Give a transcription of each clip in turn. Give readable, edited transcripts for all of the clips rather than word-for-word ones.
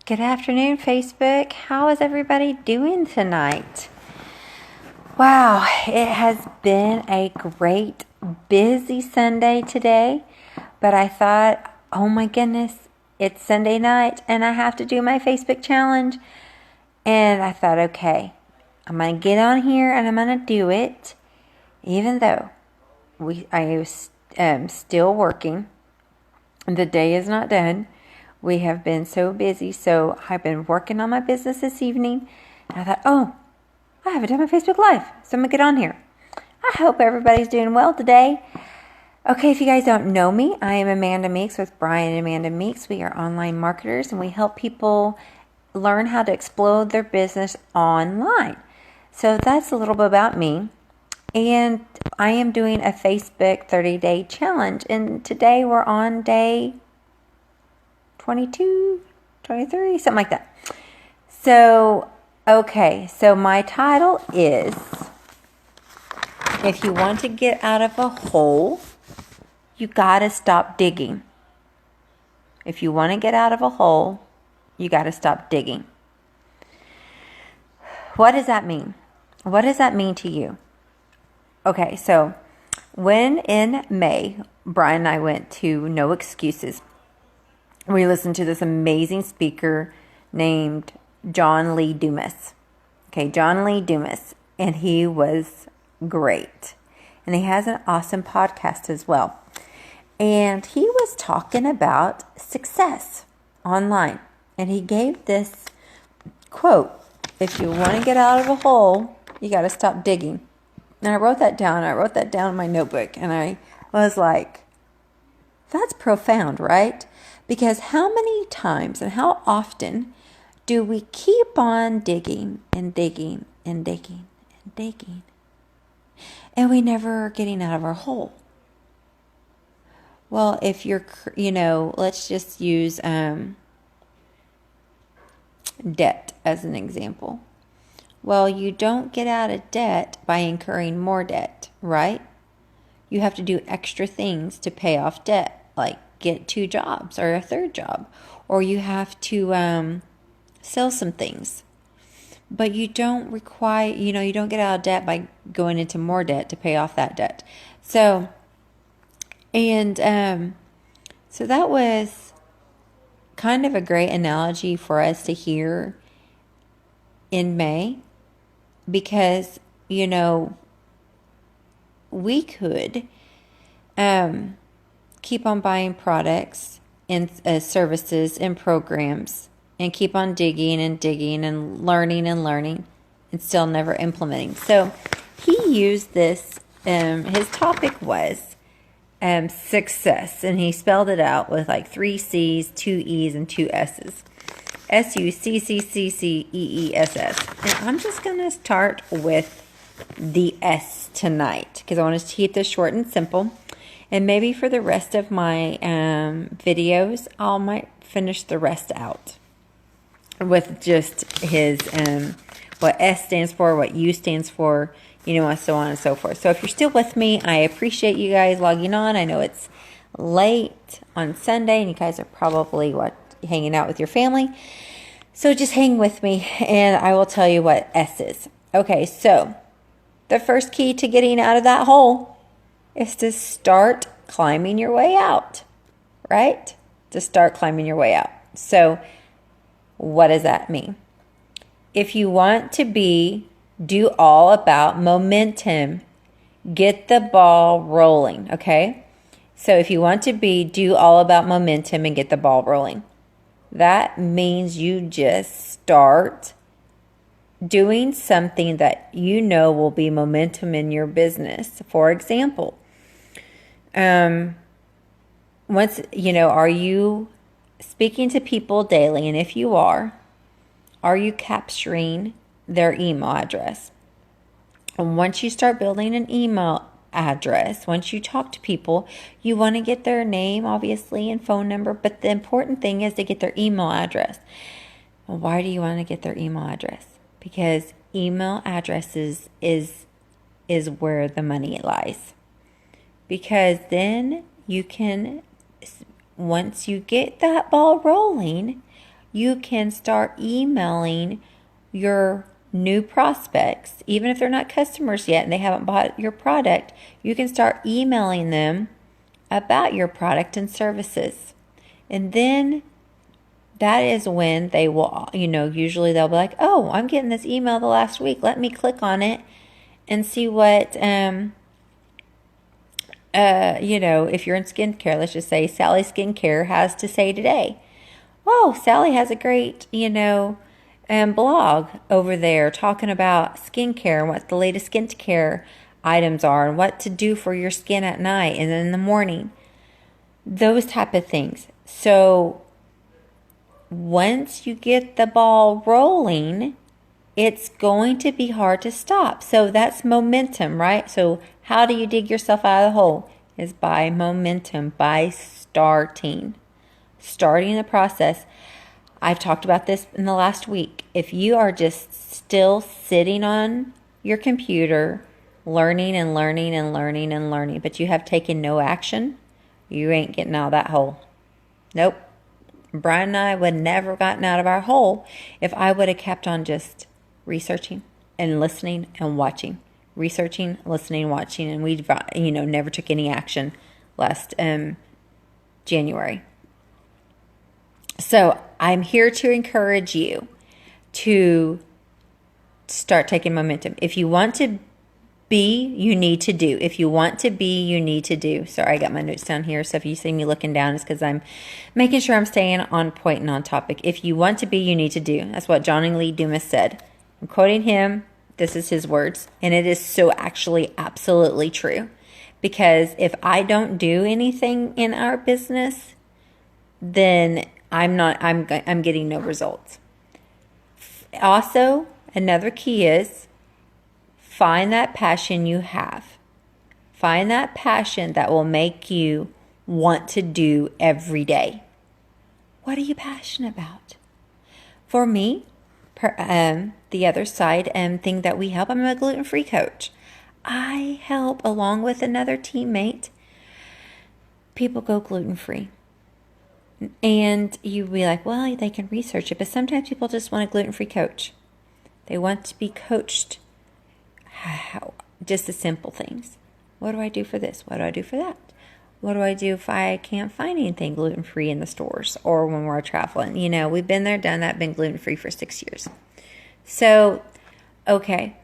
Good afternoon, Facebook. How is everybody doing tonight? Wow, it has been a great, busy Sunday today, but I thought, oh my goodness, it's Sunday night and I have to do my Facebook challenge. And I thought, okay, I'm going to get on here and I'm going to do it, even though I am still working. The day is not done. We have been so busy, so I've been working on my business this evening. And I thought, oh, I haven't done my Facebook Live, so I'm going to get on here. I hope everybody's doing well today. Okay, if you guys don't know me, I am Amanda Meeks with Brian and Amanda Meeks. We are online marketers, and we help people learn how to explode their business online. So that's a little bit about me. And I am doing a Facebook 30-day challenge, and today we're on day 22, 23, something like that. So, okay, so my title is, if you want to get out of a hole, you gotta stop digging. If you want to get out of a hole, you gotta stop digging. What does that mean? What does that mean to you? Okay, so when in May, Brian and I went to No Excuses, we listened to this amazing speaker named John Lee Dumas. Okay, John Lee Dumas. And he was great. And he has an awesome podcast as well. And he was talking about success online. And he gave this quote, if you want to get out of a hole, you got to stop digging. And I wrote that down. I wrote that down in my notebook. And I was like, that's profound, right? Because how many times and how often do we keep on digging and digging and digging and digging, and we never are getting out of our hole? Well, if you're, let's just use debt as an example. Well, you don't get out of debt by incurring more debt, right? You have to do extra things to pay off debt, like get 2 jobs or a 3rd job, or you have to sell some things. But you don't you don't get out of debt by going into more debt to pay off that debt. So that was kind of a great analogy for us to hear in May, because, we could keep on buying products and services and programs and keep on digging and digging and learning and still never implementing. So he used this, his topic was success, and he spelled it out with like 3 C's, 2 E's, and 2 S's. SUCCCCEESS. And I'm just going to start with the S tonight because I want us to keep this short and simple. And maybe for the rest of my videos, I might finish the rest out with just his, what S stands for, what U stands for, so on and so forth. So if you're still with me, I appreciate you guys logging on. I know it's late on Sunday and you guys are probably, hanging out with your family. So just hang with me and I will tell you what S is. Okay, so the first key to getting out of that hole is to start climbing your way out, right? To start climbing your way out. So what does that mean? If you want to do all about momentum, get the ball rolling, okay? So if you want to do all about momentum and get the ball rolling, that means you just start doing something that will be momentum in your business. For example, are you speaking to people daily? And if you are you capturing their email address? And once you start building an email address, once you talk to people, you want to get their name, obviously, and phone number, but the important thing is to get their email address. Well, why do you want to get their email address? Because email addresses is where the money lies. Because then you can, once you get that ball rolling, you can start emailing your new prospects, even if they're not customers yet and they haven't bought your product. You can start emailing them about your product and services. And then that is when they will, usually they'll be like, oh, I'm getting this email the last week. Let me click on it and see what, if you're in skincare, let's just say Sally Skincare has to say today. Oh, Sally has a great, blog over there talking about skincare and what the latest skincare items are and what to do for your skin at night and in the morning. Those type of things. So once you get the ball rolling, it's going to be hard to stop. So that's momentum, right? So how do you dig yourself out of the hole? Is by momentum, by starting the process. I've talked about this in the last week. If you are just still sitting on your computer, learning and learning and learning and learning, but you have taken no action, you ain't getting out of that hole. Nope. Brian and I would never have gotten out of our hole if I would have kept on just researching and listening and watching. Researching, listening, watching, and we never took any action last January. So I'm here to encourage you to start taking momentum. If you want to be, you need to do. If you want to be, you need to do. Sorry, I got my notes down here. So if you see me looking down, it's because I'm making sure I'm staying on point and on topic. If you want to be, you need to do. That's what Johnny Lee Dumas said. I'm quoting him. This is his words. And it is so actually absolutely true. Because if I don't do anything in our business, then I'm getting no results. Also, another key is find that passion you have. Find that passion that will make you want to do every day. What are you passionate about? For me, the other side thing that we help, I'm a gluten-free coach. I help, along with another teammate, people go gluten-free. And you be like, well, they can research it. But sometimes people just want a gluten-free coach. They want to be coached. Just the simple things. What do I do for this? What do I do for that? What do I do if I can't find anything gluten-free in the stores or when we're traveling? We've been there, done that, been gluten-free for 6 years. So, okay,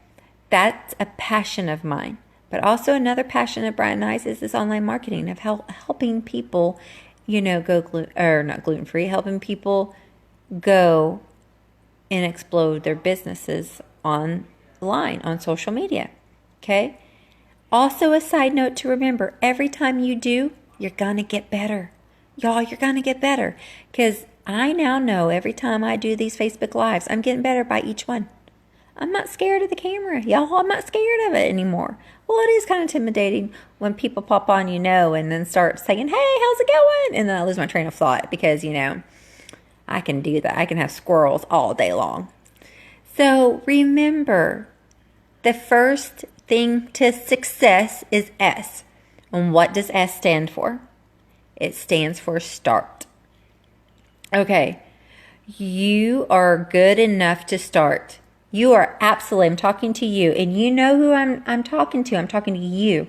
that's a passion of mine. But also another passion of Brian and I's is this online marketing of helping people, go not gluten-free, helping people go and explode their businesses online, on social media. Okay? Also, a side note to remember, every time you do, you're going to get better. Y'all, you're going to get better. Because I now know every time I do these Facebook Lives, I'm getting better by each one. I'm not scared of the camera. Y'all, I'm not scared of it anymore. Well, it is kind of intimidating when people pop on, and then start saying, hey, how's it going? And then I lose my train of thought because, I can do that. I can have squirrels all day long. So remember, the first thing to success is S. And what does S stand for? It stands for start. Okay, you are good enough to start. You are absolutely, I'm talking to you, and you know who I'm talking to. I'm talking to you.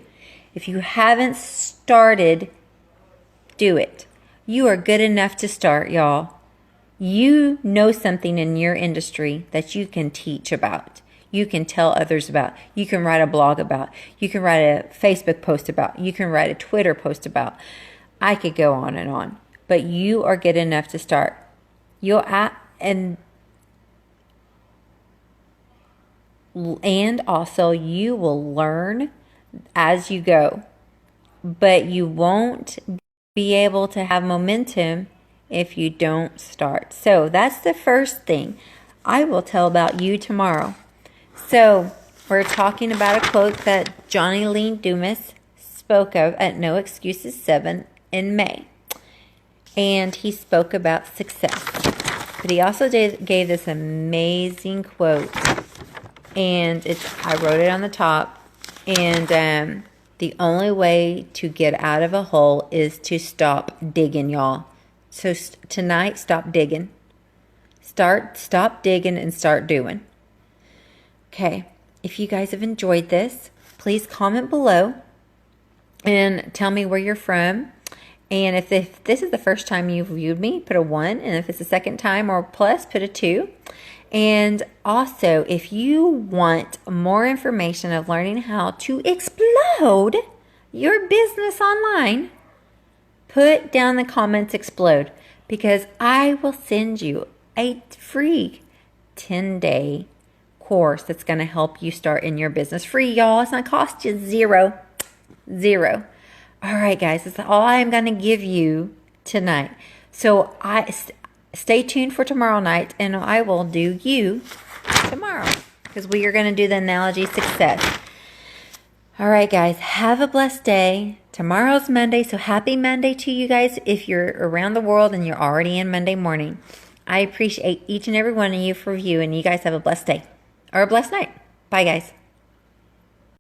If you haven't started, do it. You are good enough to start, y'all. You know something in your industry that you can teach about. You can tell others about. You can write a blog about. You can write a Facebook post about. You can write a Twitter post about. I could go on and on. But you are good enough to start. And also you will learn as you go. But you won't be able to have momentum if you don't start. So that's the first thing I will tell about you tomorrow. So we're talking about a quote that Johnny Lee Dumas spoke of at No Excuses 7 in May. And he spoke about success. But he also gave this amazing quote. And I wrote it on the top. And the only way to get out of a hole is to stop digging, y'all. So tonight, stop digging. Stop digging and start doing. Okay. If you guys have enjoyed this, please comment below and tell me where you're from. And if this is the first time you've viewed me, put a 1. And if it's the second time or plus, put a 2. And also, if you want more information of learning how to explode your business online, put down in the comments explode, because I will send you a free 10-day course that's going to help you start in your business. Free, y'all. It's going to cost you zero. All right, guys, that's all I'm going to give you tonight. So stay tuned for tomorrow night, and I will do you tomorrow, because we are going to do the analogy success. All right, guys, have a blessed day. Tomorrow's Monday, so happy Monday to you guys if you're around the world and you're already in Monday morning. I appreciate each and every one of you for viewing. You guys have a blessed day or a blessed night. Bye, guys.